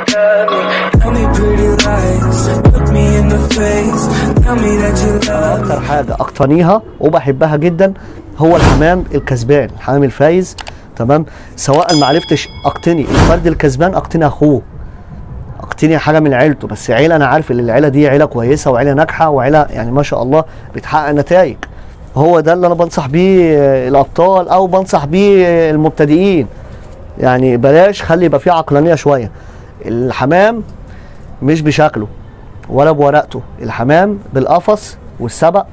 Tell me pretty lies, look me in the face, tell me that you love. اكتر حاجه اقتنيها وبحبها جدا هو الحمام الكسبان، الحمام الفايز. تمام، سواء ما عرفتش اقتني الفرد الكسبان اقتني اخوه، اقتني حاجه من عيلته، بس عيله انا عارف ان العيله دي عيله كويسه وعيله ناجحه وعيله يعني ما شاء الله بتحقق نتائج. هو ده اللي انا بنصح بيه الابطال او بنصح بيه المبتدئين. يعني بلاش، خلي يبقى فيه عقلانيه شويه. الحمام مش بشكله ولا بورقته، الحمام بالقفص والسبق،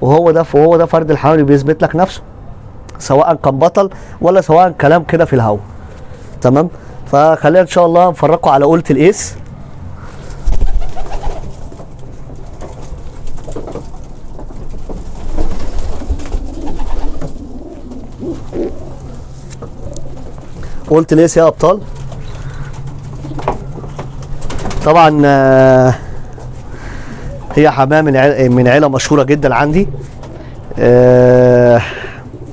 وهو ده فرد الحمام اللي بيثبت لك نفسه، سواء كان بطل ولا سواء كلام كده في الهوا. تمام، فخلينا ان شاء الله نفرجكم على قولة القيس. قولة القيس يا ابطال. طبعا هي حمام من عيله مشهوره جدا عندي.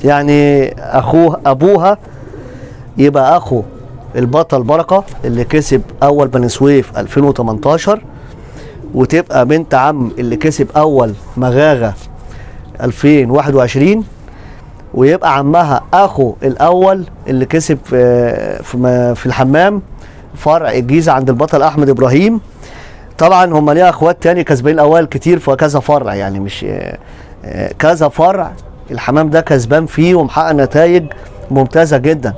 يعني ابوها يبقى اخو البطل بركه اللي كسب اول بني سويف 2018، وتبقى بنت عم اللي كسب اول مغاغه 2021، ويبقى عمها اخو الاول اللي كسب في الحمام فرع الجيزه عند البطل احمد ابراهيم. طبعا هم ليها اخوات تاني كسبين الاوائل كتير في كذا فرع، يعني مش كذا فرع الحمام ده كسبان فيه ومحقق نتائج ممتازه جدا.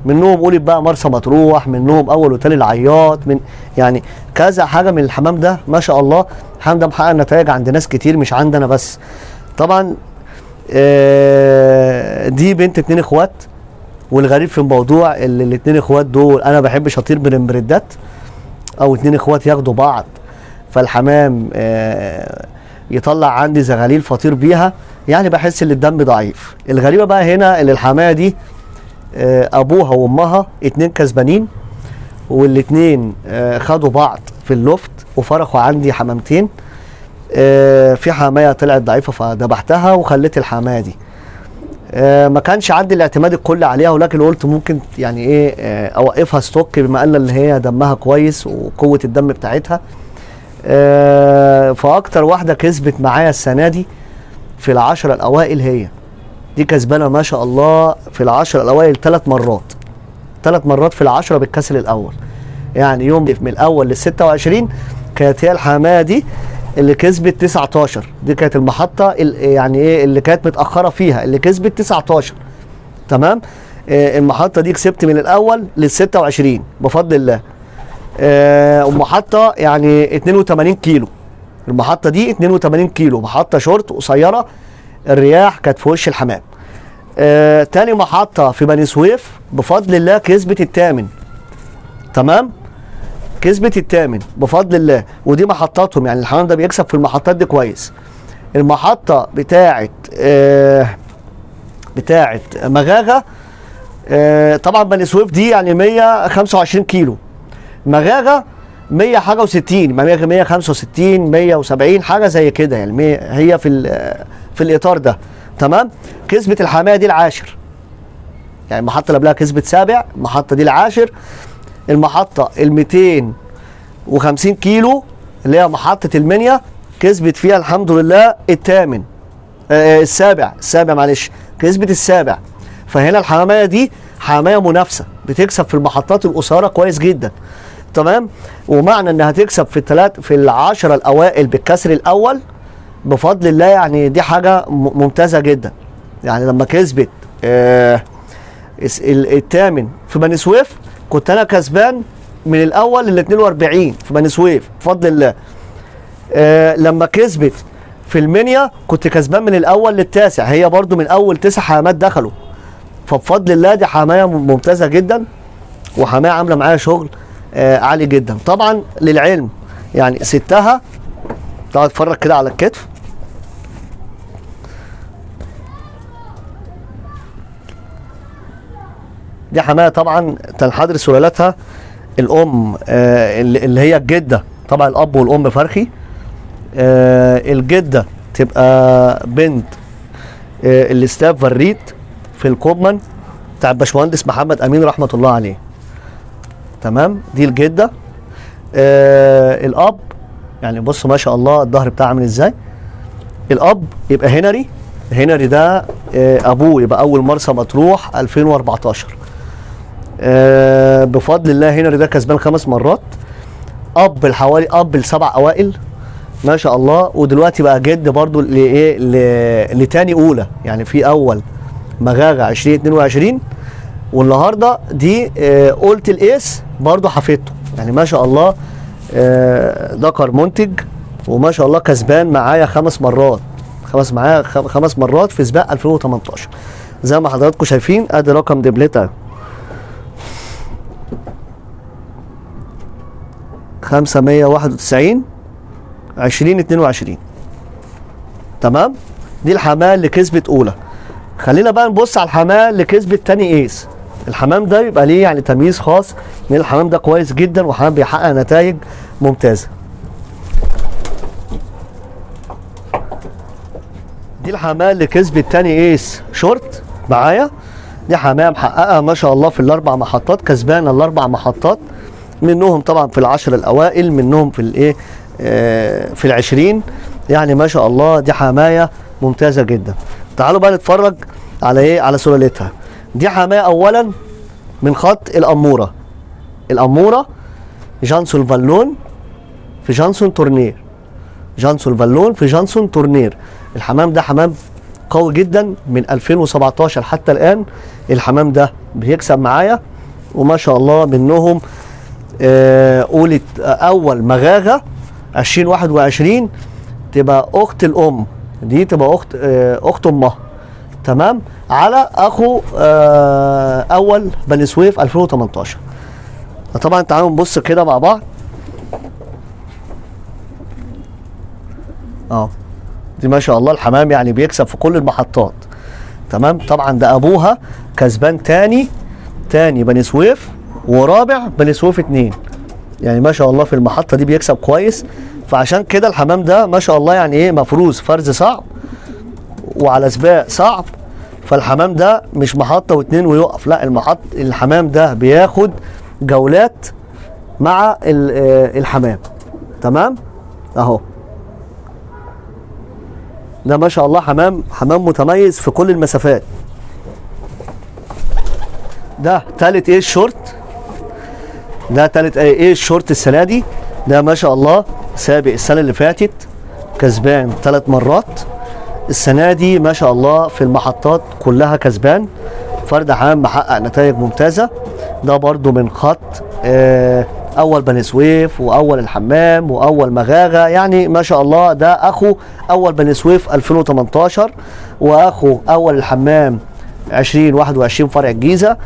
منهم قولي بقى مرسى مطروح، منهم اول وتاني العياط، من يعني كذا حاجه من الحمام ده ما شاء الله. الحمام ده محقق نتائج عند ناس كتير مش عندنا بس. طبعا دي بنت 2 اخوات، والغريب في الموضوع اللي الاتنين اخوات دول انا بحبش اطير من المبردات او 2 اخوات ياخدوا بعض فالحمام يطلع عندي زغاليل فطير بيها، يعني بحس ان الدم ضعيف. الغريبه بقى هنا اللي الحمايه دي ابوها وامها 2 كسبانين، والاتنين خدوا بعض في اللفت وفرخوا عندي حمامتين. في حمايه طلعت ضعيفه فذبحتها وخليت الحمايه دي. ما كانش عندي الاعتماد الكلي عليها، ولكن قلت ممكن يعني ايه اوقفها ستوك بما ان هي دمها كويس وقوه الدم بتاعتها. فاكتر واحده كسبت معايا السنه دي في ال10 الاوائل هي دي، كسبانه ما شاء الله في ال10 الاوائل 3 مرات في ال10 بالكسر الاول. يعني يوم من الاول لل26 كانت هي الحمايه دي اللي كسبت 19. دي كانت المحطه يعني ايه اللي كانت متاخره فيها، اللي كسبت 19. تمام، المحطه دي كسبت من الاول لل26 بفضل الله. ومحطه يعني 82 كيلو، المحطه دي 82 كيلو، محطه شورت قصيره، الرياح كانت في وش الحمام. تاني محطه في بني سويف بفضل الله كسبت الثامن. تمام، كسبت الثامن بفضل الله. ودي محطاتهم، يعني الحمام ده بيكسب في المحطات دي كويس. المحطه بتاعت مغاغه، طبعا بني سويف دي يعني 125 كيلو، مغاغه 100 حاجه و60، 165 170 حاجه زي كده، يعني هي في الاطار ده. تمام، كسبت الحمايه دي العاشر، يعني المحطه اللي قبلها كسبت سابع، المحطه دي العاشر. المحطه ال 250 كيلو اللي هي محطه المنيا كسبت فيها الحمد لله الثامن، السابع معلش، كسبت السابع. فهنا الحمايه دي حمايه منافسه بتكسب في المحطات القصيره كويس جدا. تمام، ومعنى انها تكسب في ال10 الاوائل بالكسر الاول بفضل الله، يعني دي حاجه ممتازه جدا. يعني لما كسبت الثامن في بني سويف كنت انا كسبان من الاول لل 42 في بني سويف بفضل الله. لما كسبت في المنيا كنت كسبان من الاول للتاسع، هي برضو من اول 9 حمامات دخلوا. فبفضل الله دي حمايه ممتازه جدا، وحمايه عامله معايا شغل عالي جدا. طبعا للعلم يعني ستها، تعال اتفرج كده على الكتف، دي حمايه طبعا تنحدر سلالتها. الام اللي هي الجده، طبعا الاب والام فرخي. الجده تبقى بنت الاستاف فريد في الكوبمان بتاع الباشمهندس محمد امين رحمه الله عليه. تمام، دي الجده الاب يعني بص ما شاء الله الظهر بتاعه عامل ازاي. الاب يبقى هنري، هنري ده ابوه يبقى اول مرسى مطروح 2014. بفضل الله هنري ده كسبان 5 مرات، اب الحوالي اب ال7 اوائل ما شاء الله. ودلوقتي بقى جد برضو لايه لتاني اولى، يعني في اول مغاغه 2022 والنهارده دي قلت الايس برضو حفيدته، يعني ما شاء الله ذكر منتج وما شاء الله كسبان معايا 5 مرات، معايا 5 مرات في سباق 2018 زي ما حضراتكم شايفين. ادي رقم دبلتها 591 2022. تمام. دي الحماه اللي كسبت اولى. خلينا بقى نبص على الحماه اللي كسبت تاني ايس. الحمام ده بيبقى ليه يعني تمييز خاص، لان الحمام ده كويس جدا وحمام بيحقق نتائج ممتازه. دي الحماه اللي كسبت تاني ايس شورت معايا. دي حماه محققه ما شاء الله في ال4 محطات، كسبانه ال4 محطات، منهم طبعا في ال10 الاوائل، منهم في الايه في ال20. يعني ما شاء الله دي حمايه ممتازه جدا. تعالوا بقى نتفرج على ايه، على سلالتها. دي حمايه اولا من خط الاموره. الاموره جانسون فالون في جانسون تورنير، جانسون فالون في جانسون تورنير. الحمام ده حمام قوي جدا من 2017 حتى الان. الحمام ده بيكسب معايا وما شاء الله. منهم قولت اول مغاغه 2021 تبقى اخت الام، دي تبقى اخت امها. تمام. على اخو اول بني سويف 2018. طبعا تعالوا نبص كده مع بعض. دي ما شاء الله الحمام يعني بيكسب في كل المحطات. تمام. طبعا ده ابوها كسبان تاني بني سويف ورابع بني سويف 2، يعني ما شاء الله في المحطه دي بيكسب كويس. فعشان كده الحمام ده ما شاء الله يعني ايه مفروز فرز صعب وعلى سباق صعب. فالحمام ده مش محطه واتنين ويقف، لا الحمام ده بياخد جولات مع الحمام. تمام. اهو ده ما شاء الله حمام متميز في كل المسافات. ده تالت ايه الشورت، ده تالت ايه الشورت السنه دي. ده ما شاء الله سابق السنه اللي فاتت، كسبان 3 مرات. السنه دي ما شاء الله في المحطات كلها كسبان، فرد حمام محقق نتائج ممتازه. ده برضو من خط اول بني سويف واول الحمام واول مغاغه، يعني ما شاء الله. ده اخو اول بني سويف 2018 واخو اول الحمام 2021 فرع الجيزه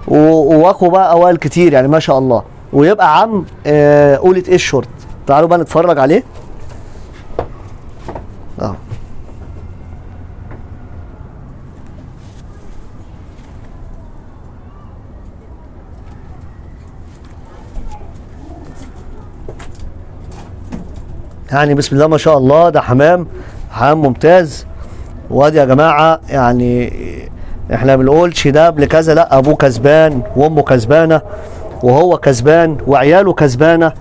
واخو بقى اوائل كتير، يعني ما شاء الله. ويبقى عم قولة ايه الشورت. تعالوا بقى نتفرج عليه. يعني بسم الله ما شاء الله ده حمام ممتاز. وادي يا جماعه يعني احنا ما بنقولش ده قبل كذا، لا ابوه كسبان وامه كسبانه وهو كسبان وعياله كسبانه.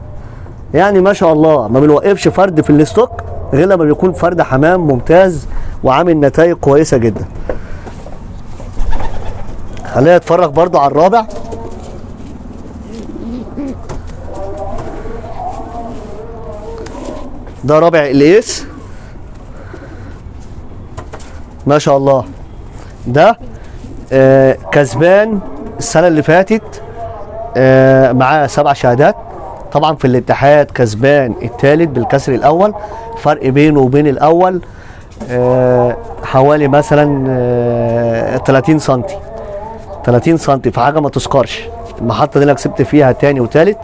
يعني ما شاء الله ما بنوقفش فرد في الاستوك غير لما بيكون فرد حمام ممتاز وعامل نتائج كويسه جدا. خلينا نتفرج برضو على الرابع. ده رابع الايس ما شاء الله. ده كسبان السنه اللي فاتت معاه 7 شهادات. طبعا في الاتحاد كسبان الثالث بالكسر الاول، فرق بينه وبين الاول حوالي مثلا 30 سنتي، 30 سنتي في حاجه ما تذكرش. المحطه دي اللي كسبت فيها ثاني وثالث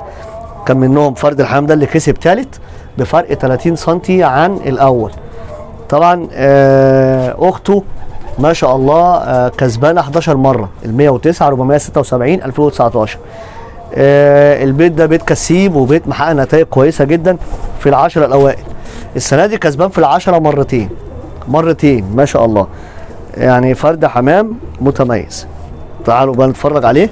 كان منهم فرد الحمام ده اللي كسب ثالث بفرق 30 سنتي عن الاول. طبعا اخته ما شاء الله كسبانه 11 مره، ال 109 476 2019. البيت ده بيت كسيب وبيت محقق نتائج كويسه جدا في ال10 الاوائل. السنه دي كسبان في ال10 مرتين ما شاء الله، يعني فرد حمام متميز. تعالوا بقى نتفرج عليه.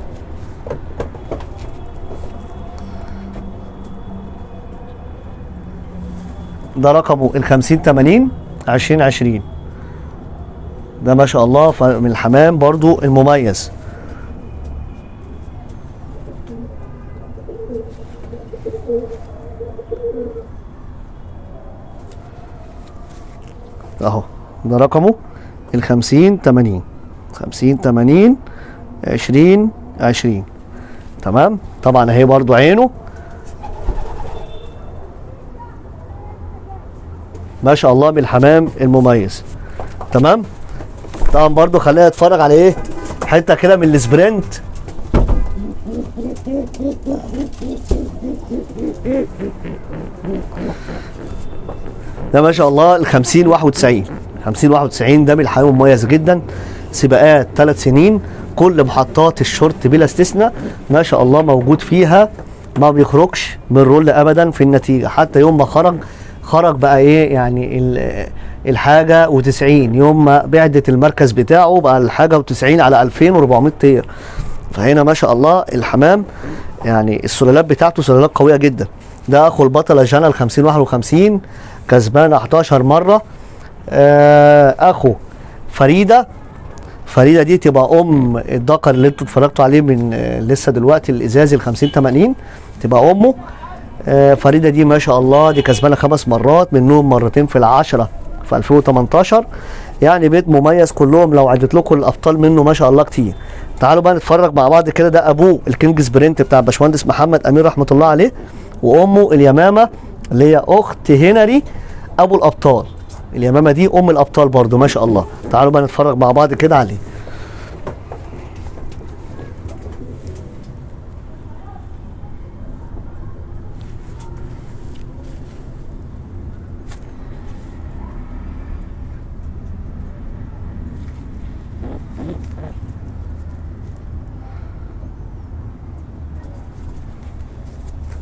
ده رقمه ال 50 80 2020. ده ما شاء الله من الحمام برضو المميز. اهو ده رقمه ال 50 80 50 80 2020. تمام. طبعا اهي برضو عينه ما شاء الله من الحمام المميز. تمام. طبعا برضو خلينا نتفرج على ايه حته كده من السبرنت. ده ما شاء الله ال 50 91. 50 91 ده من الحمام مميز جدا. سباقات 3 سنين، كل محطات الشورت بلا استثناء ما شاء الله موجود فيها، ما بيخرجش من رول ابدا في النتيجه. حتى يوم ما خرج بقى ايه يعني الحاجه و90، يوم ما بعدت المركز بتاعه بقى الحاجه و90 على 2400 طير. فهنا ما شاء الله الحمام يعني السلالات بتاعته سلالات قويه جدا. ده اخو البطله جانا ال 50 51 كسبان 11 مره. اخو فريده دي تبقى ام الذكر اللي انتوا اتفرجتوا عليه من لسه دلوقتي الازازي ال 50 80 تبقى امه. فريده دي ما شاء الله دي كسبانه 5 مرات، منهم مرتين في العشره في 2018. يعني بيت مميز كلهم، لو عدت لكم الابطال منه ما شاء الله كتير. تعالوا بقى نتفرج مع بعض كده. ده ابوه الكينج سبرنت بتاع باشمهندس محمد امين رحمه الله عليه، وامه اليمامه اللي هي اخت هنري ابو الابطال. اليمامه دي ام الابطال برضو ما شاء الله. تعالوا بقى نتفرج مع بعض كده عليه.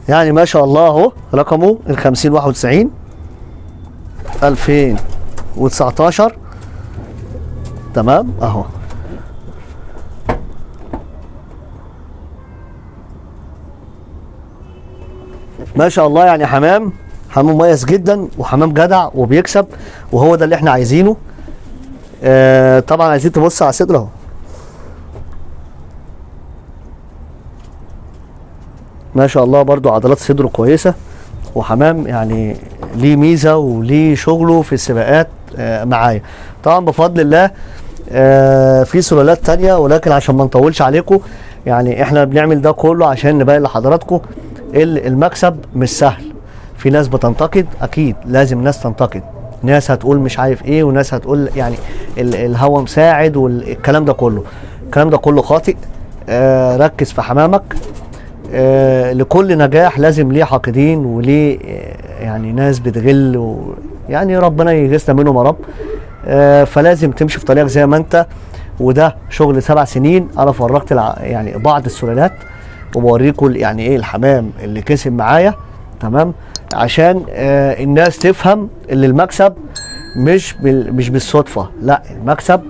يعني ما شاء الله اهو رقمه ال 50 91 2019. تمام اهو. ما شاء الله يعني حمام مميز جدا، وحمام جدع وبيكسب، وهو ده اللي احنا عايزينه. طبعا عايزين تبص على صدره اهو ما شاء الله، برضو عضلات صدره كويسه، وحمام يعني ليه ميزه وليه شغله في السباقات معايا. طبعا بفضل الله في سلالات تانية، ولكن عشان ما نطولش عليكم يعني احنا بنعمل ده كله عشان نبين لحضراتكم المكسب مش سهل. في ناس بتنتقد، اكيد لازم ناس تنتقد، ناس هتقول مش عارف ايه، وناس هتقول يعني الهوا مساعد والكلام ده كله. الكلام ده كله خاطئ. ركز في حمامك. لكل نجاح لازم ليه حاقدين وليه يعني ناس بتغل، يعني ربنا يغيثنا منهم يا رب. فلازم تمشي في طريقك زي ما انت. وده شغل 7 سنين. انا فرجت يعني بعض السلالات وبوريكم يعني ايه الحمام اللي كسب معايا. تمام. عشان الناس تفهم ان المكسب مش بالصدفه، لا المكسب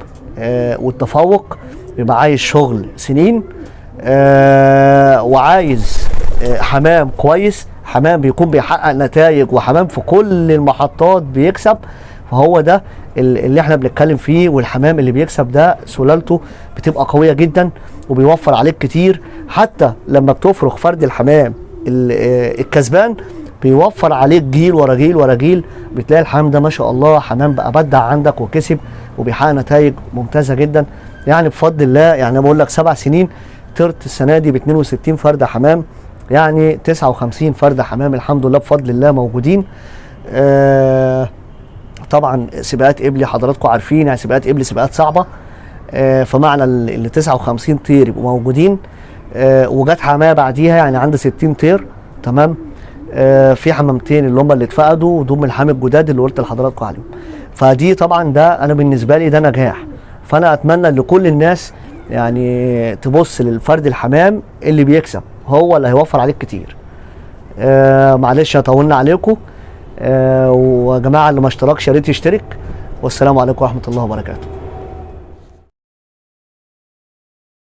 والتفوق بيبقى عايز شغل سنين، وعايز حمام كويس، حمام بيكون بيحقق نتائج، وحمام في كل المحطات بيكسب. فهو ده اللي احنا بنتكلم فيه. والحمام اللي بيكسب ده سلالته بتبقى قويه جدا، وبيوفر عليك كتير. حتى لما بتفرغ فرد الحمام الكسبان بيوفر عليك جيل ورا جيل ورا جيل. بتلاقي الحمام ده ما شاء الله حمام بقى بدع عندك وكسب وبيحقق نتائج ممتازه جدا. يعني بفضل الله يعني انا بقول لك 7 سنين طرت السنه دي ب 62 فرد حمام، يعني 59 فرد حمام الحمد لله بفضل الله موجودين. طبعا سباقات قبلي حضراتكم عارفين، يعني سباقات قبلي سباقات صعبه. فمعنى ال 59 طير يبقوا موجودين، وجت حمايه بعديها يعني عند 60 طير. تمام. في حمامتين اللي هم اللي اتفقدوا، ودول من الحمام الجداد اللي قلت لحضراتكم عليهم. فدي طبعا ده انا بالنسبه لي ده نجاح. فانا اتمنى لكل الناس يعني تبص للفرد الحمام اللي بيكسب، هو اللي هيوفر عليك كتير. معلش طولنا عليكم. ويا جماعه اللي ما اشتركش يا ريت يشترك. والسلام عليكم ورحمه الله وبركاته.